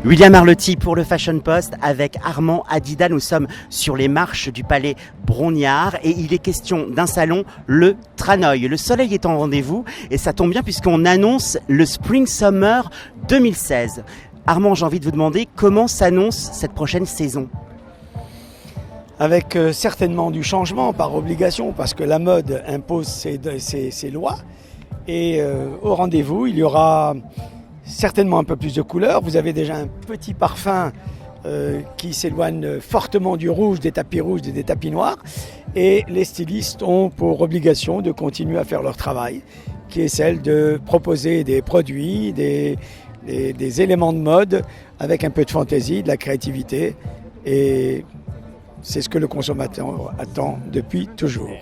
William Arlotti pour le Fashion Post avec Armand Adida. Nous sommes sur les marches du palais Brongniart et il est question d'un salon, le Tranoï. Le soleil est en rendez-vous et ça tombe bien puisqu'on annonce le Spring Summer 2016. Armand, j'ai envie de vous demander comment s'annonce cette prochaine saison? Avec certainement du changement par obligation parce que la mode impose ses lois. Et au rendez-vous, il y aura certainement un peu plus de couleurs. Vous avez déjà un petit parfum qui s'éloigne fortement du rouge, des tapis rouges et des tapis noirs. Et les stylistes ont pour obligation de continuer à faire leur travail, qui est celle de proposer des produits, des éléments de mode avec un peu de fantaisie, de la créativité. Et c'est ce que le consommateur attend depuis toujours.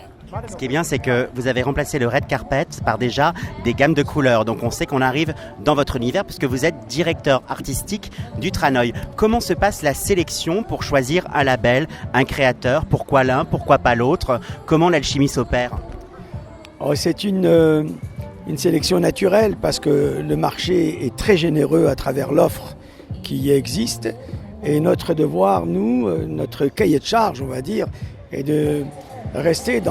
Ce qui est bien, c'est que vous avez remplacé le red carpet par déjà des gammes de couleurs. Donc on sait qu'on arrive dans votre univers puisque vous êtes directeur artistique du Tranoï. Comment se passe la sélection pour choisir un label, un créateur? Pourquoi l'un, pourquoi pas l'autre? Comment l'alchimie s'opère? C'est une sélection naturelle parce que le marché est très généreux à travers l'offre qui y existe. Et notre devoir, nous, notre cahier de charge, on va dire, est de rester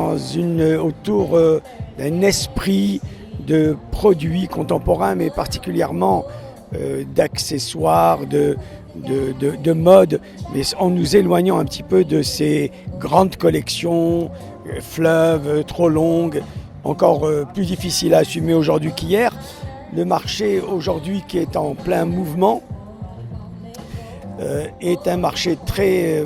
autour d'un esprit de produits contemporains, mais particulièrement d'accessoires, de mode, mais en nous éloignant un petit peu de ces grandes collections, fleuves trop longues, encore plus difficiles à assumer aujourd'hui qu'hier. Le marché aujourd'hui qui est en plein mouvement est un marché très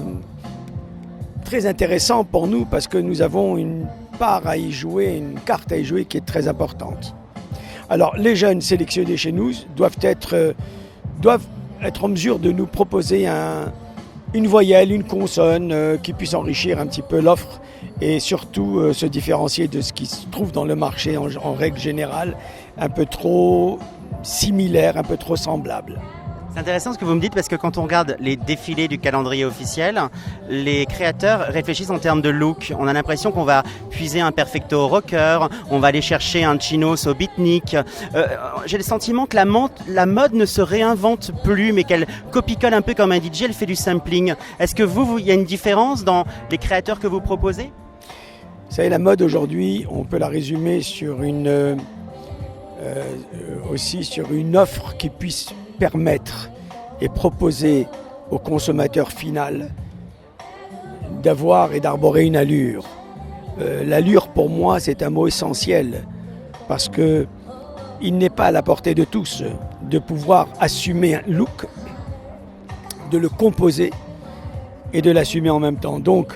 intéressant pour nous parce que nous avons une part à y jouer, une carte à y jouer qui est très importante. Alors les jeunes sélectionnés chez nous doivent être en mesure de nous proposer une voyelle, une consonne qui puisse enrichir un petit peu l'offre et surtout se différencier de ce qui se trouve dans le marché en règle générale, un peu trop similaire, un peu trop semblable. C'est intéressant ce que vous me dites parce que quand on regarde les défilés du calendrier officiel, les créateurs réfléchissent en termes de look. On a l'impression qu'on va puiser un perfecto rocker, on va aller chercher un chinos au beatnik. J'ai le sentiment que la mode ne se réinvente plus mais qu'elle copie-colle un peu comme un DJ, elle fait du sampling. Est-ce que il y a une différence dans les créateurs que vous proposez? Vous savez, la mode aujourd'hui, on peut la résumer sur aussi sur une offre qui puisse permettre et proposer au consommateur final d'avoir et d'arborer une allure. L'allure, pour moi, c'est un mot essentiel parce que il n'est pas à la portée de tous de pouvoir assumer un look, de le composer et de l'assumer en même temps. Donc,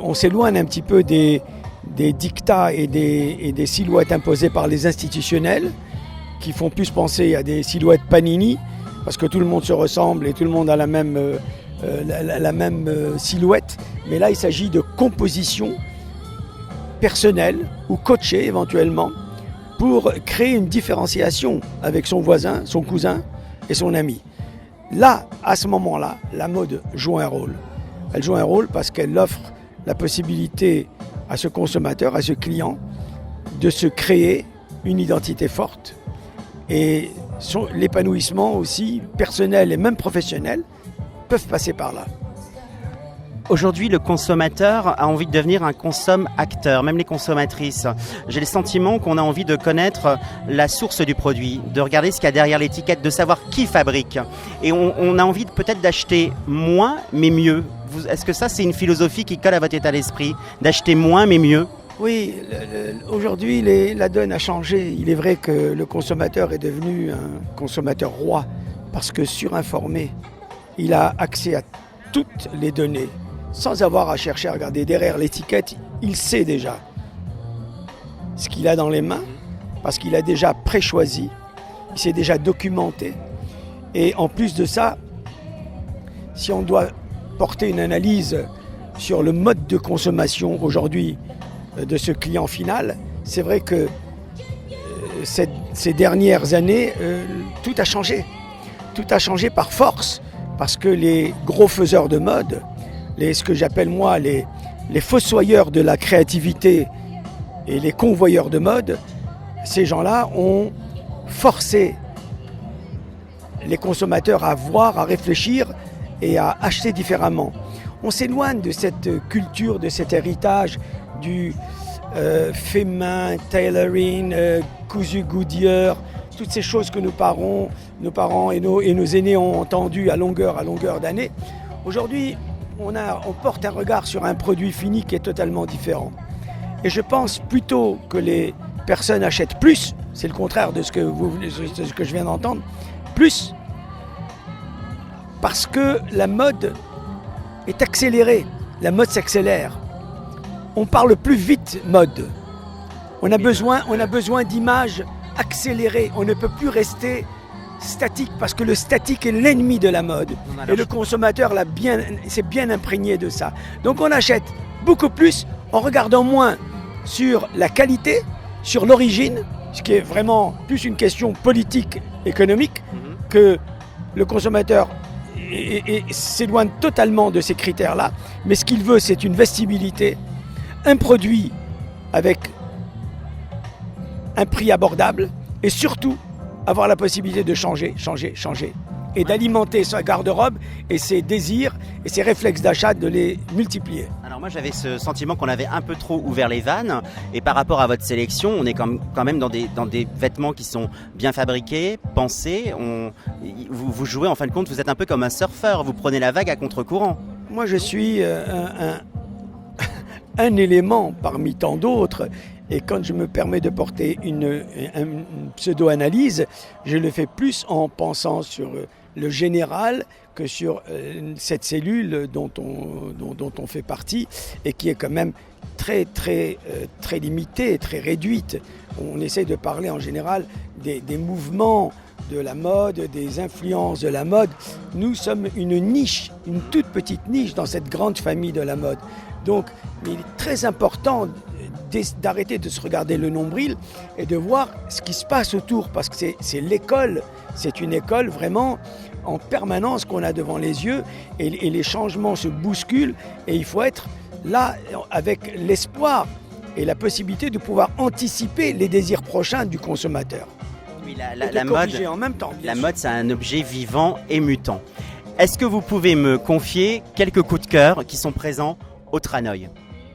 on s'éloigne un petit peu des dictats et des silhouettes imposées par les institutionnels qui font plus penser à des silhouettes Panini, parce que tout le monde se ressemble et tout le monde a la même silhouette. Mais là, il s'agit de composition personnelle ou coachée éventuellement pour créer une différenciation avec son voisin, son cousin et son ami. Là, à ce moment-là, la mode joue un rôle. Elle joue un rôle parce qu'elle offre la possibilité à ce consommateur, à ce client, de se créer une identité forte. Et l'épanouissement aussi, personnel et même professionnel, peuvent passer par là. Aujourd'hui, le consommateur a envie de devenir un consomme-acteur, même les consommatrices. J'ai le sentiment qu'on a envie de connaître la source du produit, de regarder ce qu'il y a derrière l'étiquette, de savoir qui fabrique. Et on a envie peut-être d'acheter moins, mais mieux. Est-ce que ça, c'est une philosophie qui colle à votre état d'esprit, d'acheter moins, mais mieux? Oui, aujourd'hui, la donne a changé. Il est vrai que le consommateur est devenu un consommateur roi parce que surinformé, il a accès à toutes les données sans avoir à chercher à regarder derrière l'étiquette. Il sait déjà ce qu'il a dans les mains parce qu'il a déjà préchoisi, il s'est déjà documenté. Et en plus de ça, si on doit porter une analyse sur le mode de consommation aujourd'hui de ce client final, c'est vrai que ces dernières années, tout a changé. Tout a changé par force, parce que les gros faiseurs de mode, ce que j'appelle moi les fossoyeurs de la créativité et les convoyeurs de mode, ces gens-là ont forcé les consommateurs à voir, à réfléchir et à acheter différemment. On s'éloigne de cette culture, de cet héritage du fait main, tailoring, cousu Goodyear, toutes ces choses que nos parents et nos aînés ont entendues à longueur d'année. Aujourd'hui, on porte un regard sur un produit fini qui est totalement différent. Et je pense plutôt que les personnes achètent plus, c'est le contraire de ce que je viens d'entendre, plus parce que la mode est accélérée, la mode s'accélère. On parle plus vite mode. On a besoin d'images accélérées. On ne peut plus rester statique parce que le statique est l'ennemi de la mode. Et le consommateur s'est bien imprégné de ça. Donc on achète beaucoup plus en regardant moins sur la qualité, sur l'origine, ce qui est vraiment plus une question politique, économique, que le consommateur s'éloigne totalement de ces critères-là. Mais ce qu'il veut, c'est une vestibilité, un produit avec un prix abordable et surtout avoir la possibilité de changer et d'alimenter sa garde-robe et ses désirs et ses réflexes d'achat, de les multiplier. Alors moi j'avais ce sentiment qu'on avait un peu trop ouvert les vannes et par rapport à votre sélection, on est quand même dans des vêtements qui sont bien fabriqués, pensés. Vous jouez en fin de compte, vous êtes un peu comme un surfeur, vous prenez la vague à contre-courant. Moi je suis un élément parmi tant d'autres. Et quand je me permets de porter une pseudo-analyse, je le fais plus en pensant sur le général que sur cette cellule dont on fait partie et qui est quand même très limitée, très réduite. On essaie de parler en général des mouvements de la mode, des influences de la mode. Nous sommes une niche, une toute petite niche dans cette grande famille de la mode. Donc il est très important d'arrêter de se regarder le nombril et de voir ce qui se passe autour, parce que c'est l'école, c'est une école vraiment en permanence qu'on a devant les yeux et les changements se bousculent et il faut être là avec l'espoir et la possibilité de pouvoir anticiper les désirs prochains du consommateur. Oui, la mode, en même temps, la mode, c'est un objet vivant et mutant. Est-ce que vous pouvez me confier quelques coups de cœur qui sont présents au Tranoï ?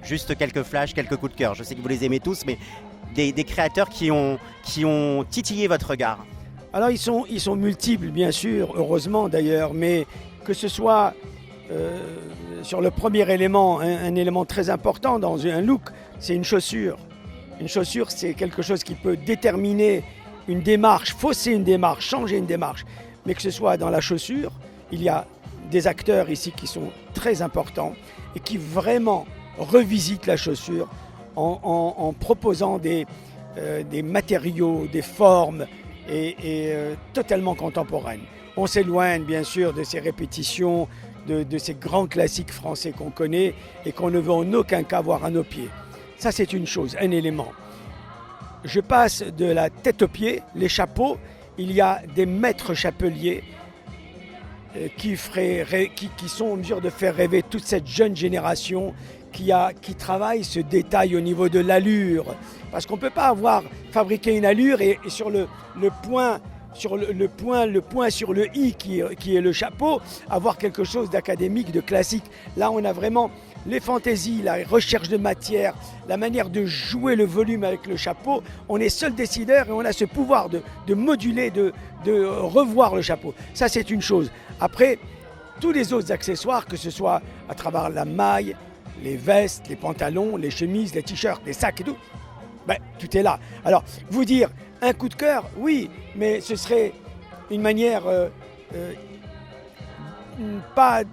Juste quelques flashs, quelques coups de cœur. Je sais que vous les aimez tous, mais des créateurs qui ont titillé votre regard. Alors ils sont multiples, bien sûr, heureusement d'ailleurs, mais que ce soit sur le premier élément, un élément très important dans un look, c'est une chaussure. Une chaussure, c'est quelque chose qui peut déterminer une démarche, fausser une démarche, changer une démarche. Mais que ce soit dans la chaussure, il y a des acteurs ici qui sont très importants et qui vraiment revisite la chaussure en proposant des matériaux, des formes et totalement contemporaines. On s'éloigne bien sûr de ces répétitions, de ces grands classiques français qu'on connaît et qu'on ne veut en aucun cas voir à nos pieds. Ça c'est une chose, un élément. Je passe de la tête aux pieds, les chapeaux. Il y a des maîtres chapeliers qui sont en mesure de faire rêver toute cette jeune génération qui travaille ce détail au niveau de l'allure. Parce qu'on ne peut pas fabriquer une allure et sur le point sur le point sur le i qui est le chapeau, avoir quelque chose d'académique, de classique. Là, on a vraiment les fantaisies, la recherche de matière, la manière de jouer le volume avec le chapeau. On est seul décideur et on a ce pouvoir de moduler, de revoir le chapeau. Ça, c'est une chose. Après, tous les autres accessoires, que ce soit à travers la maille, les vestes, les pantalons, les chemises, les t-shirts, les sacs et tout, ben, tout est là. Alors, vous dire un coup de cœur, oui, mais ce serait une manière pas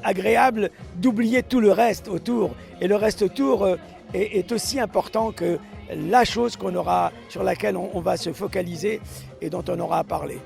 agréable d'oublier tout le reste autour. Et le reste autour est aussi important que la chose sur laquelle on va se focaliser et dont on aura à parler.